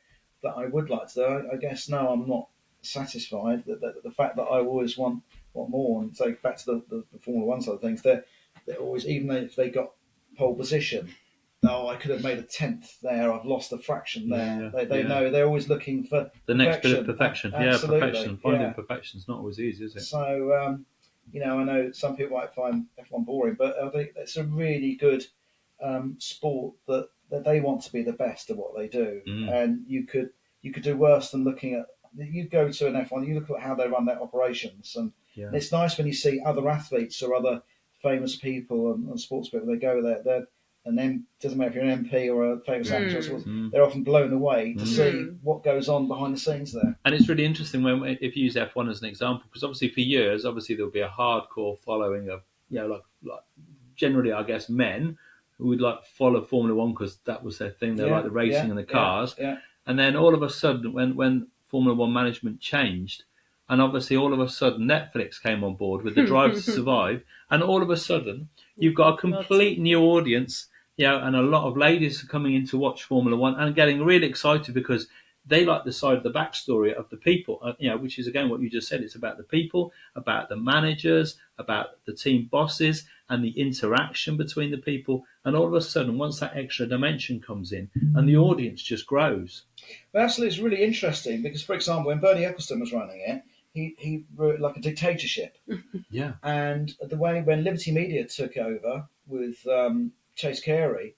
I would like to do. I guess no, I'm not satisfied. The fact that I always want what more. And so back to the Formula One side of things, they're always, even if they got pole position, I could have made a tenth there. I've lost a fraction there. They know they're always looking for the next bit of perfection. Absolutely. Perfection. Finding perfection is not always easy, is it? So I know some people might find F1 boring, but I think it's a really good sport that they want to be the best at what they do, and you could do worse than looking at. You go to an F1, you look at how they run their operations, and it's nice when you see other athletes or other famous people and sports people. They go there, and then doesn't matter if you're an MP or a famous actor, they're often blown away to see what goes on behind the scenes there. And it's really interesting if you use F1 as an example, because obviously for years, there'll be a hardcore following of like generally, I guess, men who would like follow Formula One because that was their thing. They like the racing and the cars. And then all of a sudden, when Formula One management changed, and obviously all of a sudden Netflix came on board with the Drive to Survive, and all of a sudden you've got a complete new audience, and a lot of ladies are coming in to watch Formula One and getting really excited because they like the side of the backstory of the people, which is again what you just said. It's about the people, about the managers, about the team bosses, and the interaction between the people. And all of a sudden, once that extra dimension comes in, and the audience just grows. But actually, it's really interesting because, for example, when Bernie Ecclestone was running it, he wrote like a dictatorship. Yeah. And the way when Liberty Media took over with Chase Carey,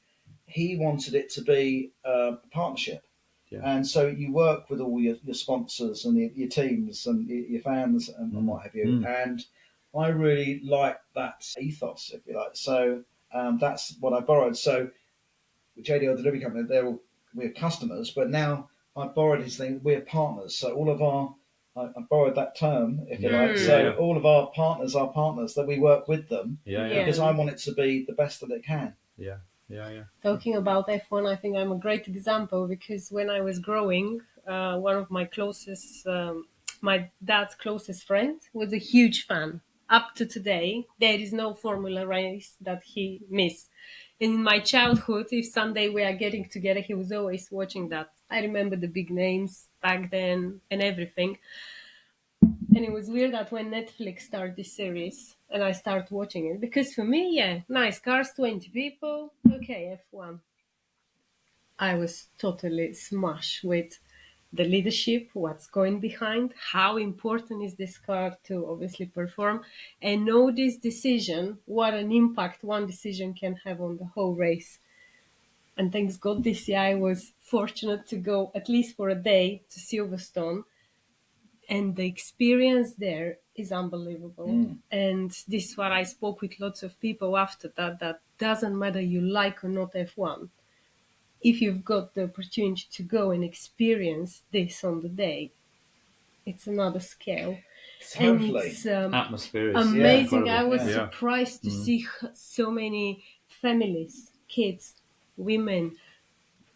he wanted it to be a partnership. Yeah. And so you work with all your sponsors and your teams and your fans and what have you. And I really like that ethos, if you like. So that's what I borrowed. So with JDL Delivery Company, we're customers, but now I borrowed his thing. We're partners. So all of I borrowed that term, if you like. So all of our partners are partners that we work with them because I want it to be the best that it can. Yeah. Talking about F1, I think I'm a great example because when I was growing, one of my dad's closest friend was a huge fan. Up to today, there is no Formula race that he missed. And in my childhood, if Sunday we are getting together, he was always watching that. I remember the big names back then and everything. And it was weird that when Netflix started this series and I started watching it, because for me, nice cars, 20 people, okay, F1. I was totally smashed with the leadership, what's going behind, how important is this car to obviously perform, and know this decision, what an impact one decision can have on the whole race. And thanks God this year I was fortunate to go at least for a day to Silverstone. And the experience there is unbelievable. And this is what I spoke with lots of people after that doesn't matter you like or not F1. If you've got the opportunity to go and experience this on the day, it's another scale. Totally. And it's atmosphere is amazing. I was surprised to see so many families, kids, women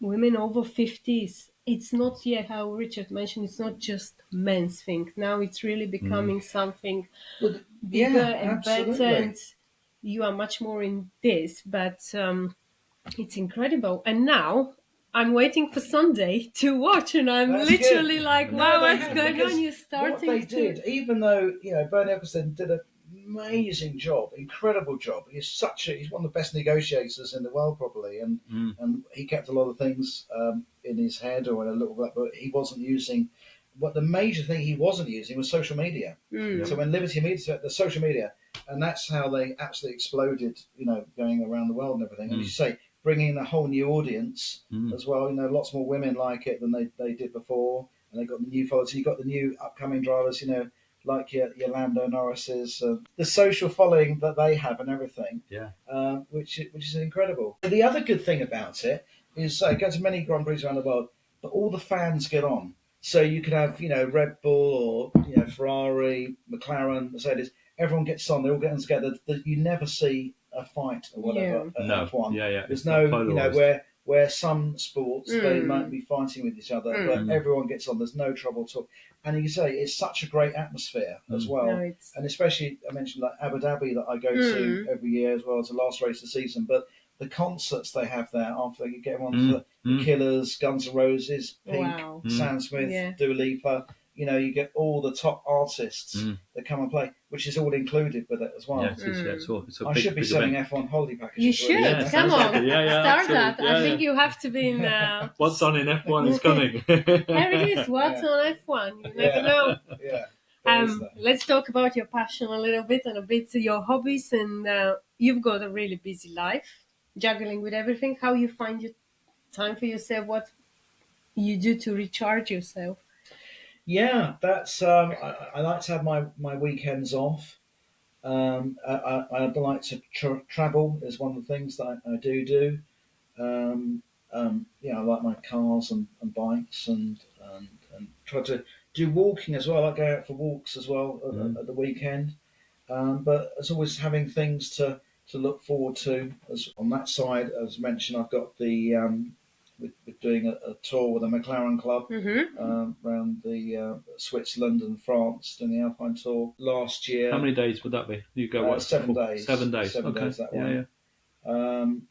over 50s. It's not yet how Richard mentioned, it's not just men's thing. Now it's really becoming something bigger and better, and you are much more in this, but it's incredible. And now I'm waiting for Sunday to watch, and I'm literally like, wow, what's going on? You're starting what they did, even though, Bernie Ecclestone did an amazing job, incredible job. He's one of the best negotiators in the world, probably, and he kept a lot of things in his head or in a little bit, but he wasn't using. But the major thing he wasn't using was social media. So when Liberty Media, the social media, and that's how they absolutely exploded, going around the world and everything. And as you say, bringing in a whole new audience as well. Lots more women like it than they did before, and they got the new followers. So you got the new upcoming drivers, like your Lando Norrises, the social following that they have and everything. Which is incredible. The other good thing about it is, it goes to many Grand Prix around the world, but all the fans get on. So you could have, Red Bull or Ferrari, McLaren, Mercedes. Everyone gets on. They all get on together. You never see a fight or whatever at F1. There's no, where some sports they might be fighting with each other, but everyone gets on. There's no trouble at all. And you say it's such a great atmosphere as well. No, and especially I mentioned like Abu Dhabi that I go to every year as well as the last race of the season. But the concerts they have there after you get everyone to the Killers, Guns N' Roses, Pink, Sam Smith, Dua Lipa. you get all the top artists that come and play, which is all included with it as well. Yeah, it's a I big, should be big selling event. F1 holiday packages. You should. Yeah, Come sounds on. like it. Yeah, Start absolutely. that. Yeah, I think yeah. you have to be in. What's on in F1 is coming. There it is. What's on F1? You never know. Yeah. There is that. Let's talk about your passion a little bit and a bit your hobbies. And you've got a really busy life, juggling with everything. How you find your time for yourself? What you do to recharge yourself? Yeah, that's. I like to have my weekends off. I like to travel. Is one of the things that I do. I like my cars and bikes and try to do walking as well. I like going out for walks as well at the weekend. But it's always having things to look forward to. As on that side, as mentioned, I've got we're doing a tour with the McLaren Club around the Switzerland and France, doing the Alpine tour last year. How many days would that be? You go 7 days. 7 days. 7 okay. days that yeah, one. yeah.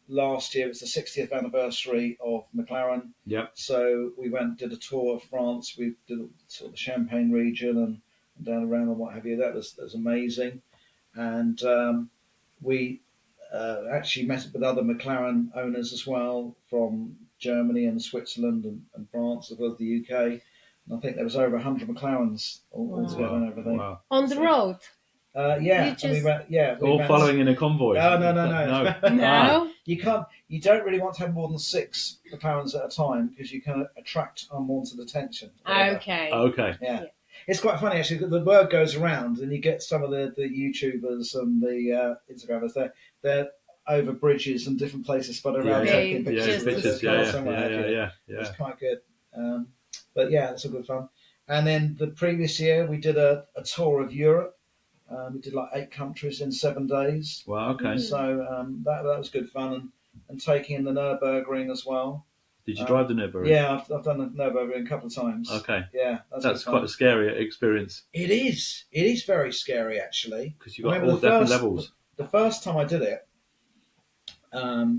Last year it was the 60th anniversary of McLaren. Yep. So we did a tour of France. We did sort of the Champagne region and down around and what have you. That was amazing. And we actually met with other McLaren owners as well from Germany and Switzerland and France as well as the UK. And I think there was over 100 McLarens altogether and everything. Wow. On the road? Yeah, You All following in a convoy. No. No? You don't really want to have more than 6 McLarens at a time because you can attract unwanted attention. Okay. Yeah. It's quite funny actually. The word goes around, and you get some of the YouTubers and the Instagrammers. They're over bridges and different places, but around taking pictures. Yeah. It's quite good. But yeah, it's a good fun. And then the previous year, we did a tour of Europe. We did like 8 countries in 7 days. Wow. Okay. So that was good fun, and taking in the Nürburgring as well. Did you drive the Nürburgring? Yeah, I've done the Nürburgring a couple of times. Okay. Yeah, that's quite a scary experience. It is. It is very scary actually. Because you've got all different levels. The first time I did it, I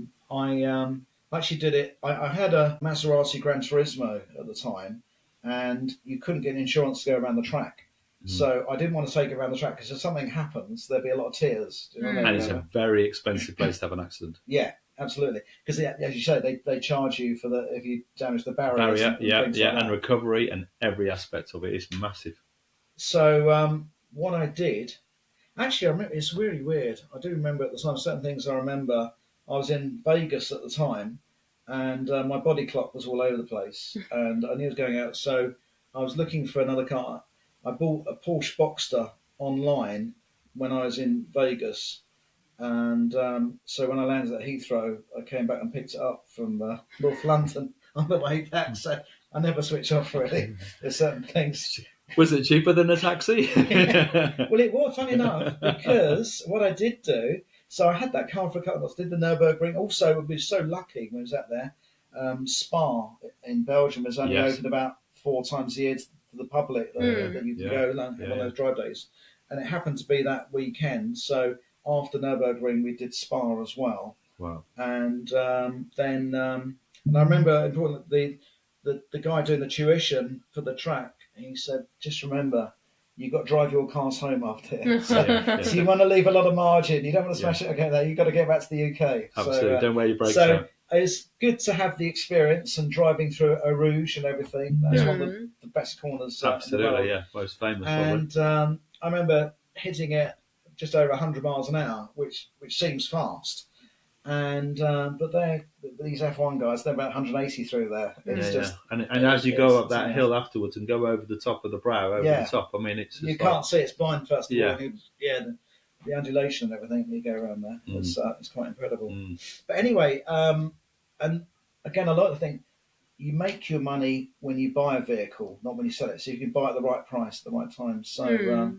actually did it. I had a Maserati Gran Turismo at the time, and you couldn't get insurance to go around the track. So I didn't want to take it around the track because if something happens, there'd be a lot of tears. Do you know what I mean? And it's a very expensive place to have an accident. Yeah, absolutely. Because as you say, they charge you for if you damage the barriers. And recovery and every aspect of it is massive. So what I did, actually, I remember, it's really weird. I do remember at the time certain things. I remember I was in Vegas at the time, and my body clock was all over the place, and I knew I was going out. So I was looking for another car. I bought a Porsche Boxster online when I was in Vegas, and so when I landed at Heathrow, I came back and picked it up from North London on the way back. So I never switch off really. There's certain things. Was it cheaper than a taxi? Well, it was, funny enough, because what I did do, so I had that car for a couple of months, did the Nürburgring. Also, we were so lucky when I was out there. Spa in Belgium was only open about 4 times a year to the public that you can go on those drive days. And it happened to be that weekend. So after Nürburgring, we did Spa as well. Wow. And then and I remember the guy doing the tuition for the track, he said, just remember, you've got to drive your cars home after it. So you want to leave a lot of margin. You don't want to smash it again there. You've got to get back to the UK. Absolutely. So, don't wear your brakes out. It's good to have the experience and driving through Eau Rouge and everything. That's one of the best corners. Absolutely, most famous. And I remember hitting it just over 100 miles an hour, which seems fast. And but these F1 guys, they're about 180 through there. It's just and as you go up that hill afterwards and go over the top of the brow, over the top, I mean, it's just you can't see, it's blind first of all. The undulation and everything you go around there, it's quite incredible. But anyway, and again, I like to think you make your money when you buy a vehicle, not when you sell it. So you can buy at the right price, at the right time. So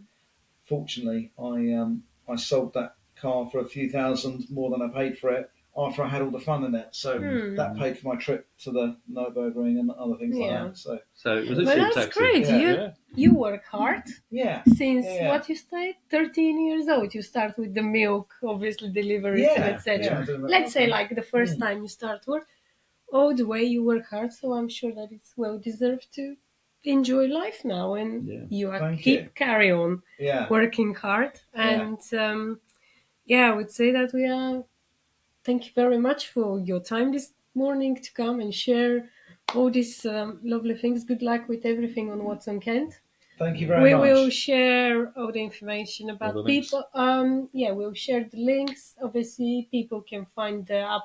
fortunately, I sold that car for a few thousand more than I paid for it after I had all the fun in it. So that paid for my trip to the Nürburgring and other things like that. So it was a cheap taxi. That's great. You work hard. Yeah. Since what you stayed 13 years old, you start with the milk, obviously deliveries and etc. Let's say like the first time you start work, all the way you work hard. So I'm sure that it's well deserved too. enjoy life now, and carry on working hard. And I would say that we are. Thank you very much for your time this morning to come and share all these lovely things. Good luck with everything on What's on Kent. Thank you very much. We will share all the information about people. We'll share the links. Obviously, people can find the app.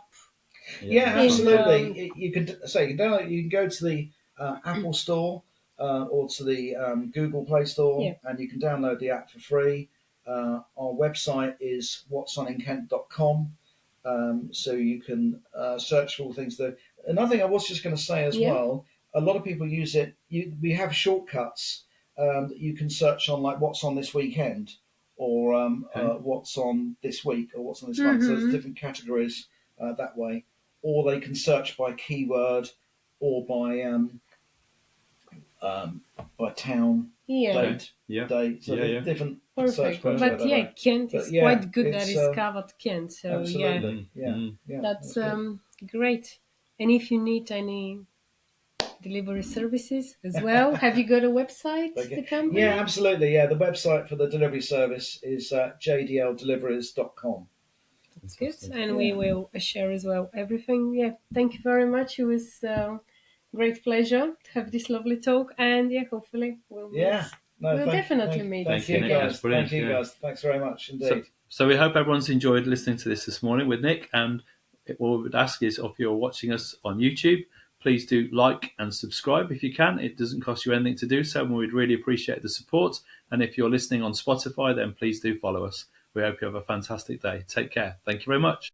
Yeah, absolutely. You can go to the Apple Store or to the Google Play Store, and you can download the app for free. Our website is whatsoninKent.com, so you can search for all things there. Another thing I was just going to say as well, a lot of people use it. We have shortcuts that you can search on, like what's on this weekend, or what's on this week, or what's on this month. So there's different categories that way. Or they can search by keyword or by town, date. So there's different search. But Kent is quite good that it's covered Kent. So absolutely. That's great. And if you need any delivery services as well, have you got a website? The company? Yeah, absolutely. Yeah, the website for the delivery service is jdldeliveries.com. That's good, and we will share as well everything. Yeah, thank you very much. It was great pleasure to have this lovely talk, and hopefully we'll definitely meet. Thank you, guys. Thank you, guys. Thanks very much indeed. So we hope everyone's enjoyed listening to this morning with Nick, and what we would ask is, if you're watching us on YouTube, please do like and subscribe if you can. It doesn't cost you anything to do so, and we'd really appreciate the support. And if you're listening on Spotify, then please do follow us. We hope you have a fantastic day. Take care. Thank you very much.